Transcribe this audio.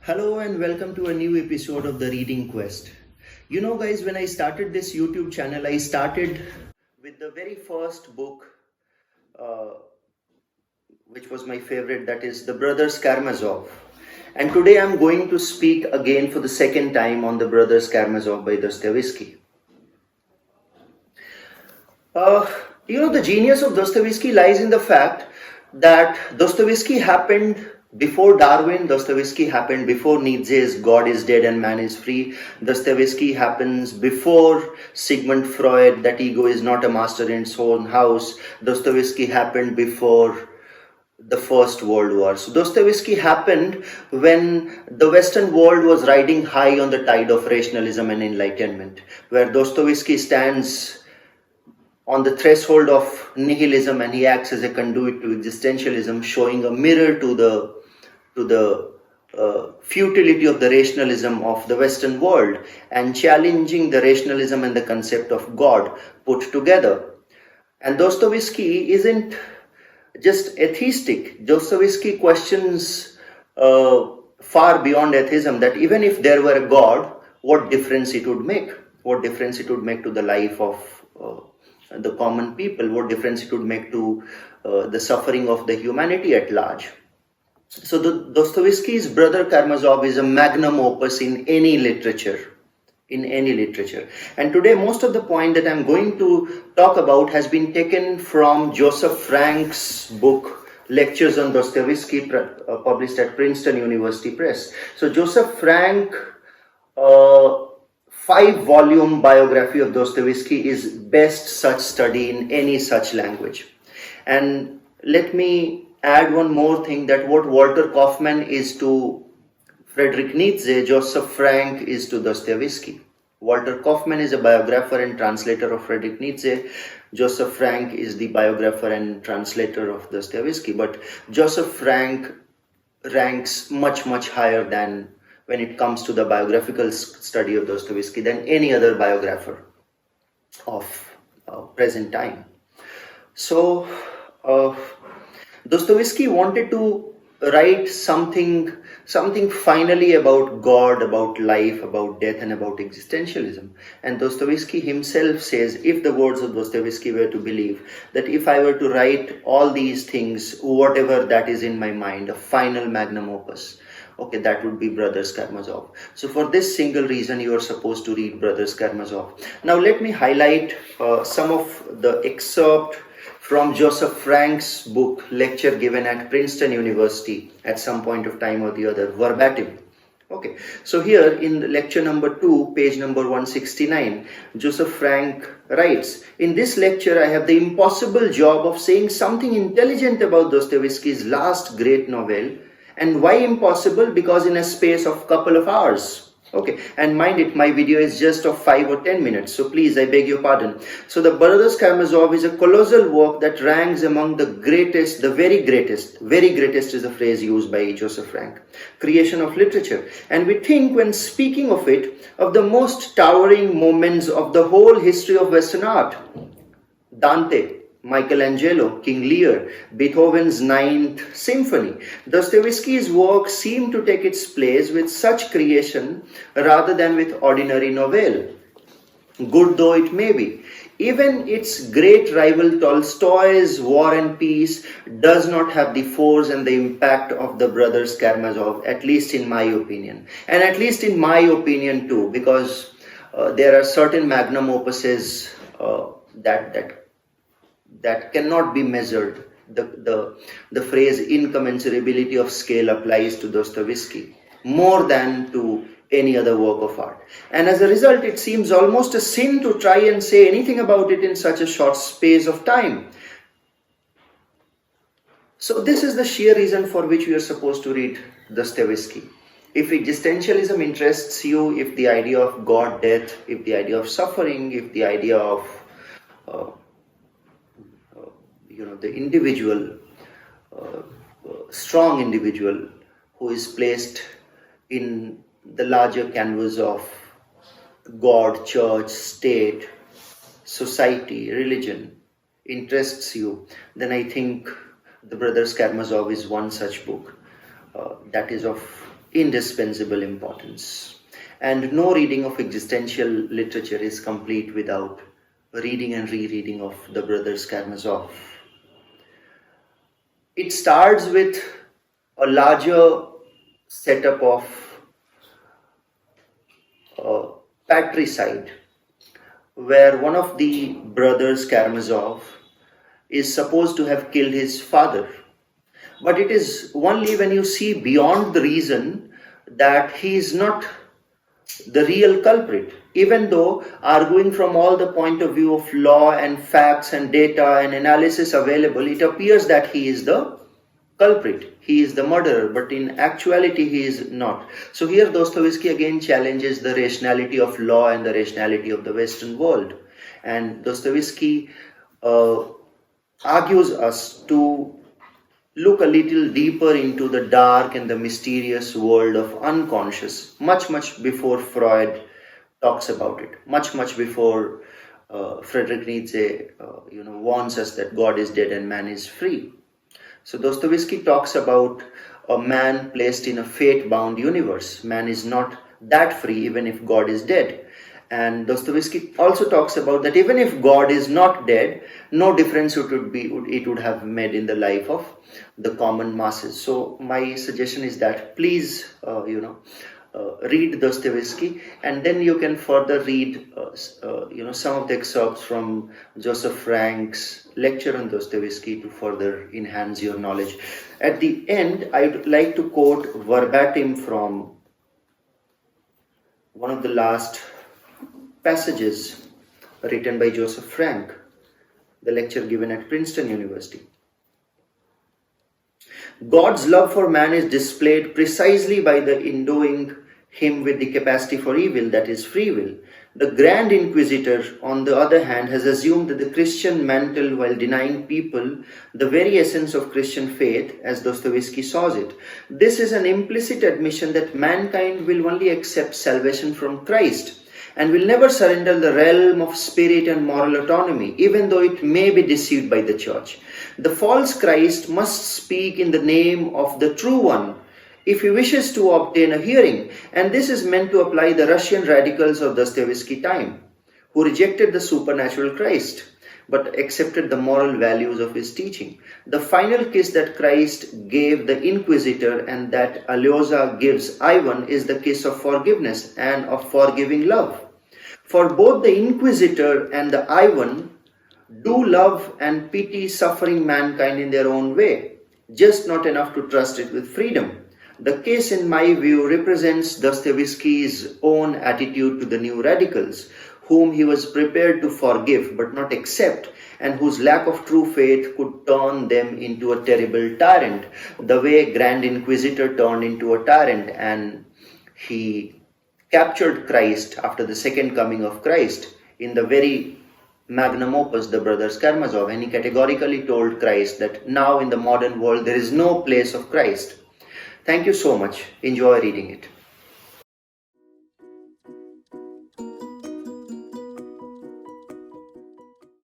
Hello and welcome to a new episode of the Reading Quest. You know, guys, when I started this YouTube channel, I started with the very first book, uh, which was my favorite, that is The Brothers Karamazov. And today I'm going to speak again for the second time on The Brothers Karamazov by Dostoyevsky. The genius of Dostoyevsky lies in the fact that Dostoyevsky happened before Darwin, Dostoyevsky happened before Nietzsche's God is dead and man is free, Dostoyevsky happens before Sigmund Freud, that ego is not a master in its own house, Dostoyevsky happened before the First World War. So Dostoyevsky happened when the Western world was riding high on the tide of rationalism and enlightenment, where Dostoyevsky stands on the threshold of nihilism and he acts as a conduit to existentialism, showing a mirror to the futility of the rationalism of the Western world and challenging the rationalism and the concept of God put together. And Dostoyevsky isn't just atheistic. Dostoyevsky questions far beyond atheism, that even if there were a God, what difference it would make? What difference it would make to the life of the common people, what difference it would make to the suffering of the humanity at large. So Dostoyevsky's Brother Karamazov is a magnum opus in any literature. And today most of the point that I'm going to talk about has been taken from Joseph Frank's book Lectures on Dostoyevsky, published at Princeton University Press. So Joseph Frank 5-volume biography of Dostoyevsky is best such study in any such language. And let me add one more thing, that what Walter Kaufmann is to Friedrich Nietzsche, Joseph Frank is to Dostoyevsky. Walter Kaufmann is a biographer and translator of Friedrich Nietzsche. Joseph Frank is the biographer and translator of Dostoyevsky. But Joseph Frank ranks much, much higher than, when it comes to the biographical study of Dostoyevsky, than any other biographer of present time. So Dostoyevsky wanted to write something finally about God, about life, about death, and about existentialism. And Dostoyevsky himself says, if the words of Dostoyevsky were to believe, that if I were to write all these things, whatever that is in my mind, a final magnum opus, okay, that would be Brothers Karamazov. So for this single reason, you are supposed to read Brothers Karamazov. Now let me highlight some of the excerpt from Joseph Frank's book, lecture given at Princeton University at some point of time or the other, verbatim. Okay, so here in lecture number 2, page number 169, Joseph Frank writes, in this lecture I have the impossible job of saying something intelligent about Dostoyevsky's last great novel. And why impossible? Because in a space of couple of hours. Okay, and mind it, my video is just of 5 or 10 minutes, so please, I beg your pardon. So the Brothers Karamazov is a colossal work that ranks among the greatest, the very greatest is a phrase used by Joseph Frank, creation of literature. And we think, when speaking of it, of the most towering moments of the whole history of Western art. Dante, Michelangelo, King Lear, Beethoven's Ninth Symphony. Dostoyevsky's work seemed to take its place with such creation rather than with ordinary novelle, good though it may be. Even its great rival Tolstoy's War and Peace does not have the force and the impact of the Brothers Karamazov, at least in my opinion. And at least in my opinion too, because there are certain magnum opuses that cannot be measured. The phrase incommensurability of scale applies to Dostoyevsky more than to any other work of art. And as a result, it seems almost a sin to try and say anything about it in such a short space of time. So this is the sheer reason for which we are supposed to read Dostoyevsky. If existentialism interests you, if the idea of God, death, if the idea of suffering, if the idea of the individual, strong individual who is placed in the larger canvas of God, church, state, society, religion interests you, then I think The Brothers Karamazov is one such book that is of indispensable importance. And no reading of existential literature is complete without reading and rereading of the brothers Karamazov. It starts with a larger setup of patricide, where one of the brothers Karamazov is supposed to have killed his father. But it is only when you see beyond the reason that he is not the real culprit. Even though arguing from all the point of view of law and facts and data and analysis available, it appears that he is the culprit, he is the murderer, but in actuality he is not. So here Dostoevsky again challenges the rationality of law and the rationality of the Western world. And Dostoevsky argues us to look a little deeper into the dark and the mysterious world of unconscious, much before Freud talks about it, much before Friedrich Nietzsche warns us that God is dead and man is free. So Dostoevsky talks about a man placed in a fate-bound universe. Man is not that free even if God is dead. And Dostoevsky also talks about that even if God is not dead, no difference it would have made in the life of the common masses. So my suggestion is that please, read Dostoevsky, and then you can further read, some of the excerpts from Joseph Frank's lecture on Dostoevsky to further enhance your knowledge. At the end, I would like to quote verbatim from one of the last passages written by Joseph Frank, the lecture given at Princeton University. God's love for man is displayed precisely by the endowing him with the capacity for evil, that is free will. The Grand Inquisitor, on the other hand, has assumed that the Christian mantle while denying people the very essence of Christian faith, as Dostoevsky saws it. This is an implicit admission that mankind will only accept salvation from Christ and will never surrender the realm of spirit and moral autonomy, even though it may be deceived by the church. The false Christ must speak in the name of the true one if he wishes to obtain a hearing, and this is meant to apply the Russian radicals of Dostoevsky time, who rejected the supernatural Christ but accepted the moral values of his teaching. The final kiss that Christ gave the Inquisitor and that Alyosha gives Ivan is the kiss of forgiveness and of forgiving love. For both the Inquisitor and the Ivan do love and pity suffering mankind in their own way, just not enough to trust it with freedom. The case, in my view, represents Dostoevsky's own attitude to the new radicals, whom he was prepared to forgive but not accept, and whose lack of true faith could turn them into a terrible tyrant, the way Grand Inquisitor turned into a tyrant, and he captured Christ after the second coming of Christ in the very magnum opus, the brothers Karamazov, and he categorically told Christ that now in the modern world there is no place of Christ. Thank you so much. Enjoy reading it.